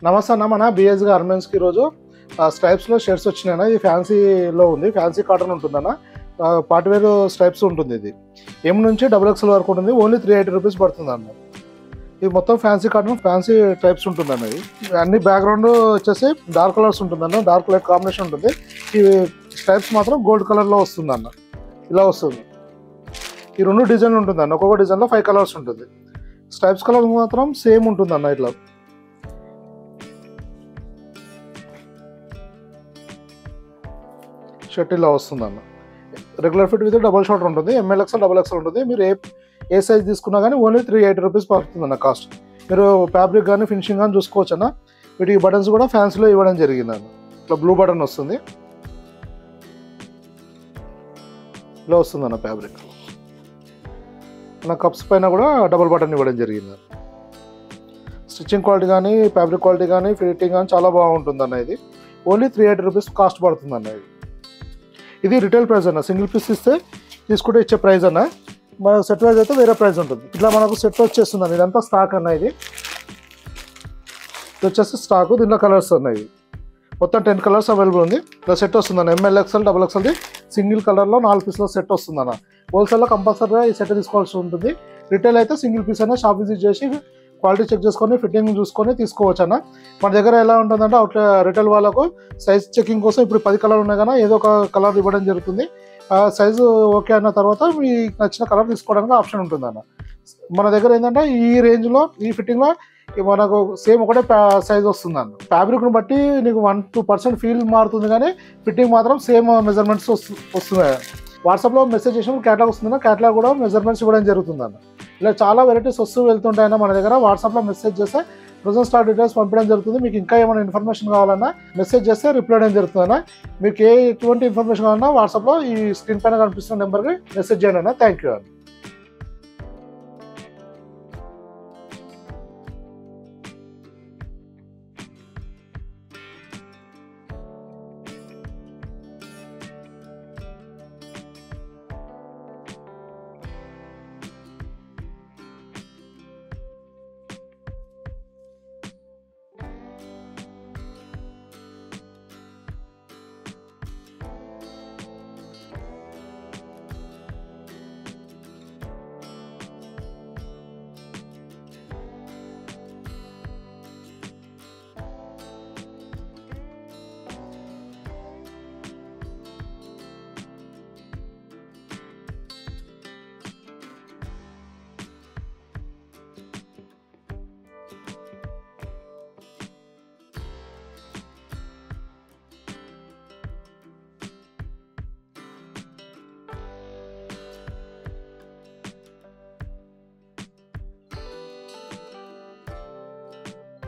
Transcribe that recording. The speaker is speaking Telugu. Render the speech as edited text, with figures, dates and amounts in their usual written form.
నమస్తే అన్న, మన బిఎస్ గార్మెంట్స్కి ఈరోజు స్ట్రైప్స్లో షర్ట్స్ వచ్చినాయన్న. ఇది ఫ్యాన్సీలో ఉంది, ఫ్యాన్సీ కాటన్ ఉంటుందన్న. పార్టీవేర్ స్ట్రైప్స్ ఉంటుంది. ఇది ఎం నుంచి XXL వరకు ఉంటుంది. ఓన్లీ 380 రూపీస్ పడుతుంది అన్న. ఇది మొత్తం ఫ్యాన్సీ కాటన్, ఫ్యాన్సీ టైప్స్ ఉంటుందన్న. ఇది అన్ని బ్యాక్గ్రౌండ్ వచ్చేసి డార్క్ కలర్స్ ఉంటుందన్న, డార్క్ లైట్ కాంబినేషన్ ఉంటుంది. ఈ స్ట్రైప్స్ మాత్రం గోల్డ్ కలర్లో వస్తుందన్న, ఇలా వస్తుంది. ఈ రెండు డిజైన్లు ఉంటుందన్న, ఒక్కొక్క డిజైన్లో 5 కలర్స్ ఉంటుంది. స్ట్రైప్స్ కలర్ మాత్రం సేమ్ ఉంటుందన్న. ఇట్లా షర్ట్ ఇలా వస్తుందన్న. Regular fit with double short ఉంటుంది. ML XL XXL ఉంటుంది. మీరు ఏ సైజ్ తీసుకున్నా కానీ ఓన్లీ 380 రూపీస్ పడుతుందన్న కాస్ట్. మీరు ఫ్యాబ్రిక్ కానీ ఫినిషింగ్ కానీ చూసుకోవచ్చు అన్న. వీటికి బటన్స్ కూడా ఫ్యాన్సీలో ఇవ్వడం జరిగిందన్న. ఇట్లా బ్లూ బటన్ వస్తుంది, ఇలా వస్తుందన్న ఫ్యాబ్రిక్. నా కప్స్ పైన కూడా డబల్ బటన్ ఇవ్వడం జరిగింది. స్టిచ్చింగ్ క్వాలిటీ కానీ ఫ్యాబ్రిక్ క్వాలిటీ కానీ ఫిట్టింగ్ కానీ చాలా బాగుంటుందన్న. ఇది ఓన్లీ 380 రూపీస్ కాస్ట్ పడుతుందన్న. ఇది రిటైల్ ప్రైస్ అన్న. సింగిల్ పీస్ ఇస్తే తీసుకుంటే ఇచ్చే ప్రైస్ అన్న. మనకు సెట్ వైజ్ అయితే వేరే ప్రైస్ ఉంటుంది. ఇట్లా మనకు సెట్ వచ్చేస్తుందండి. ఇదంతా స్టాక్ అన్న. ఇది వచ్చేసి స్టాకు, దీంట్లో కలర్స్ ఉన్నాయి. మొత్తం 10 కలర్స్ అవైలబుల్ ఉంది. ఇలా సెట్ వస్తుందన్న. ML XL XXLది సింగిల్ కలర్లో 4 పీస్లో సెట్ వస్తుందన్న. హోల్సేల్లో కంపల్సరీగా ఈ సెట్ తీసుకోవాల్సి ఉంటుంది. రిటైల్ అయితే సింగిల్ పీస్ అయినా షాప్ విజిట్ చేసి క్వాలిటీ చెక్ చేసుకొని ఫిట్టింగ్ చూసుకొని తీసుకోవచ్చు అన్న. మన దగ్గర ఎలా ఉంటుందంటే అవుట్ రిటైల్ వాళ్ళకు సైజ్ చెకింగ్ కోసం ఇప్పుడు 10 కలర్ ఉన్నాయి కానీ ఏదో ఒక కలర్ ఇవ్వడం జరుగుతుంది. సైజు ఓకే అన్న తర్వాత మీకు నచ్చిన కలర్ తీసుకోవడానికి ఆప్షన్ ఉంటుంది అన్న. మన దగ్గర ఏంటంటే ఈ రేంజ్లో ఈ ఫిట్టింగ్లో మనకు సేమ్ ఒకటే సైజ్ వస్తుంది అన్న. ఫ్యాబ్రిక్ను బట్టి నీకు 1-2% ఫీల్ మారుతుంది కానీ ఫిట్టింగ్ మాత్రం సేమ్ మెజర్మెంట్స్ వస్తుంది. వాట్సాప్లో మెసేజ్ చేసినప్పుడు క్యాటలాగ్ వస్తుందన్న. క్యాటలాగ్ కూడా మెజర్మెంట్స్ ఇవ్వడం జరుగుతుందన్న. ఇలా చాలా వెరైటీస్ వస్తూ వెళ్తుంటాయన్న. మన దగ్గర వాట్సాప్లో మెసేజ్ చేస్తే ప్రజెంట్ స్టాక్ డీటెయిల్స్ పంపించడం జరుగుతుంది. మీకు ఇంకా ఏమైనా ఇన్ఫర్మేషన్ కావాలన్నా మెసేజ్ చేస్తే రిప్లై చేయడం జరుగుతుందన్న. మీకు ఎటువంటి ఇన్ఫర్మేషన్ కావాలన్నా వాట్సాప్లో ఈ స్క్రీన్ పైన కనిపిస్తున్న నెంబర్కి మెసేజ్ చేయండి అన్న. థ్యాంక్ యూ అన్న.